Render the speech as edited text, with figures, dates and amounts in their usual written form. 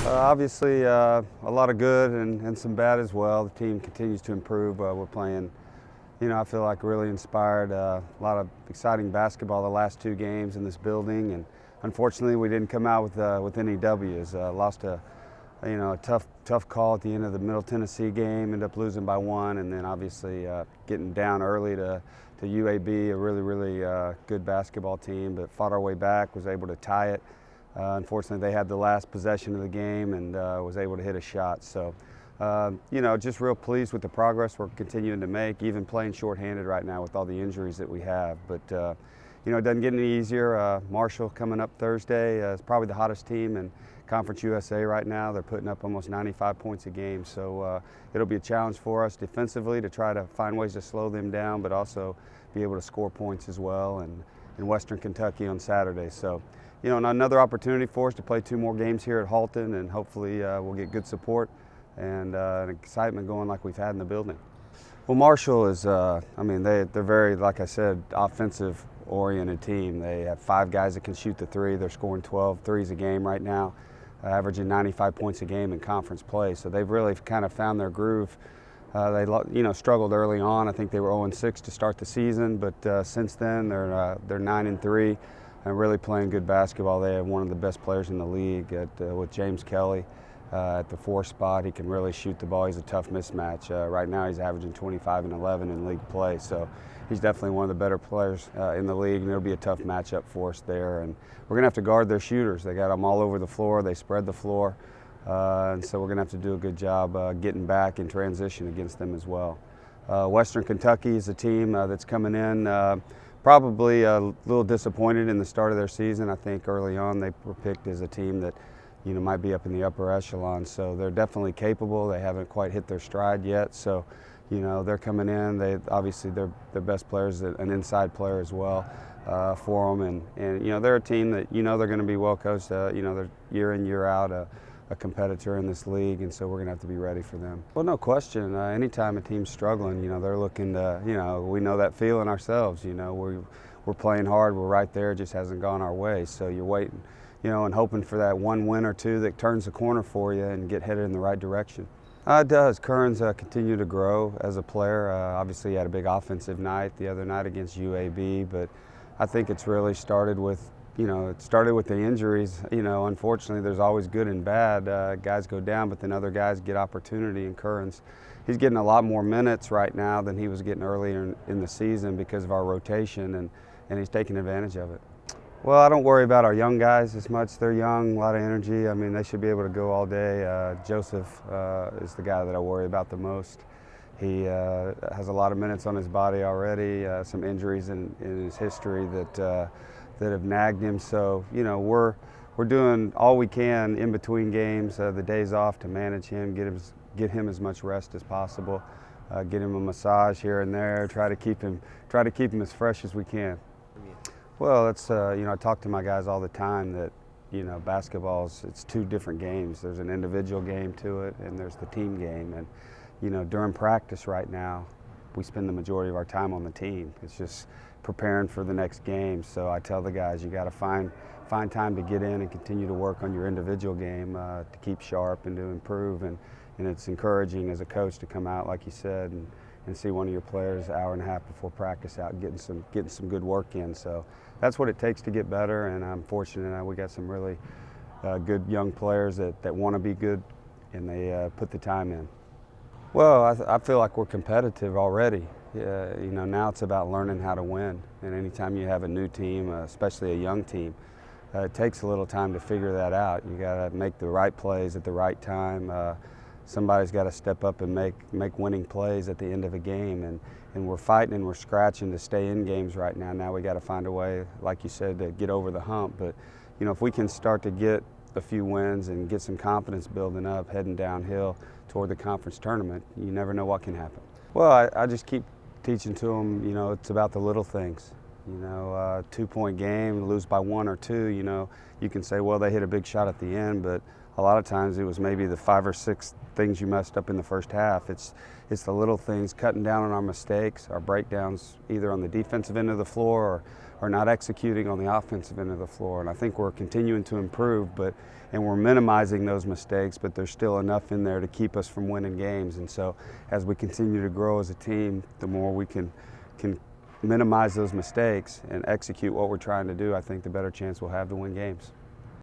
Obviously, a lot of good and some bad as well. The team continues to improve. We're playing, I feel like really inspired. A lot of exciting basketball the last two games in this building, and unfortunately, we didn't come out with any W's. Lost a tough call at the end of the Middle Tennessee game. Ended up losing by one, and then obviously getting down early to UAB, a really good basketball team, but fought our way back. Was able to tie it. Unfortunately, they had the last possession of the game and was able to hit a shot. So, just real pleased with the progress we're continuing to make, even playing shorthanded right now with all the injuries that we have. But, it doesn't get any easier. Marshall coming up Thursday is probably the hottest team in Conference USA right now. They're putting up almost 95 points a game. So it'll be a challenge for us defensively to try to find ways to slow them down, but also be able to score points as well. And in Western Kentucky on Saturday. So, another opportunity for us to play two more games here at Halton, and hopefully we'll get good support and an excitement going like we've had in the building. Well, Marshall is, they're very, like I said, offensive-oriented team. They have 5 guys that can shoot the three. They're scoring 12 threes a game right now, averaging 95 points a game in conference play. So they've really kind of found their groove. They struggled early on. I think they were 0-6 to start the season, but since then they're 9-3. And really playing good basketball. They have one of the best players in the league with James Kelly at the 4 spot. He can really shoot the ball. He's a tough mismatch. Right now he's averaging 25 and 11 in league play. So he's definitely one of the better players in the league, and it'll be a tough matchup for us there. And we're going to have to guard their shooters. They got them all over the floor. They spread the floor. And so we're going to have to do a good job getting back in transition against them as well. Western Kentucky is a team that's coming in. Probably a little disappointed in the start of their season. I think early on they were picked as a team that, might be up in the upper echelon. So they're definitely capable. They haven't quite hit their stride yet. So, they're coming in. Obviously their best player is an inside player as well for them. And they're a team that they're going to be well coached. They're year in year out a competitor in this league, and so we're going to have to be ready for them. Well, no question. Anytime a team's struggling, they're looking to, we know that feeling ourselves. We're playing hard. We're right there. It just hasn't gone our way. So you're waiting, and hoping for that one win or two that turns the corner for you and get headed in the right direction. It does. Curran's continue to grow as a player. Obviously, he had a big offensive night the other night against UAB, but I think it's really started with it started with the injuries. Unfortunately, there's always good and bad. Guys go down, but then other guys get opportunity. And Curran's, he's getting a lot more minutes right now than he was getting earlier in the season because of our rotation, and he's taking advantage of it. Well, I don't worry about our young guys as much. They're young, a lot of energy. They should be able to go all day. Joseph is the guy that I worry about the most. He has a lot of minutes on his body already, some injuries in his history that have nagged him. So, we're doing all we can in between games, the days off, to manage him, get him as much rest as possible, get him a massage here and there, try to keep him as fresh as we can. Well, that's I talk to my guys all the time that it's 2 different games. There's an individual game to it, and there's the team game. And during practice right now, we spend the majority of our time on the team. It's just preparing for the next game. So I tell the guys, you got to find time to get in and continue to work on your individual game to keep sharp and to improve. And it's encouraging as a coach to come out, like you said, and see one of your players an hour and a half before practice out getting some good work in. So that's what it takes to get better. And I'm fortunate we got some really good young players that want to be good, and they put the time in. Well, I feel like we're competitive already. Now it's about learning how to win. And anytime you have a new team, especially a young team, it takes a little time to figure that out. You got to make the right plays at the right time. Somebody's got to step up and make winning plays at the end of a game. And we're fighting and we're scratching to stay in games right now. Now we got to find a way, like you said, to get over the hump. But if we can start to get a few wins and get some confidence building up, heading downhill toward the conference tournament, you never know what can happen. Well, I just keep teaching to them, it's about the little things. 2-point game, lose by 1 or 2, you can say, well, they hit a big shot at the end, but a lot of times it was maybe the 5 or 6 things you messed up in the first half. It's the little things, cutting down on our mistakes, our breakdowns, either on the defensive end of the floor or not executing on the offensive end of the floor. And I think we're continuing to improve, and we're minimizing those mistakes, but there's still enough in there to keep us from winning games. And so as we continue to grow as a team, the more we can minimize those mistakes and execute what we're trying to do, I think the better chance we'll have to win games.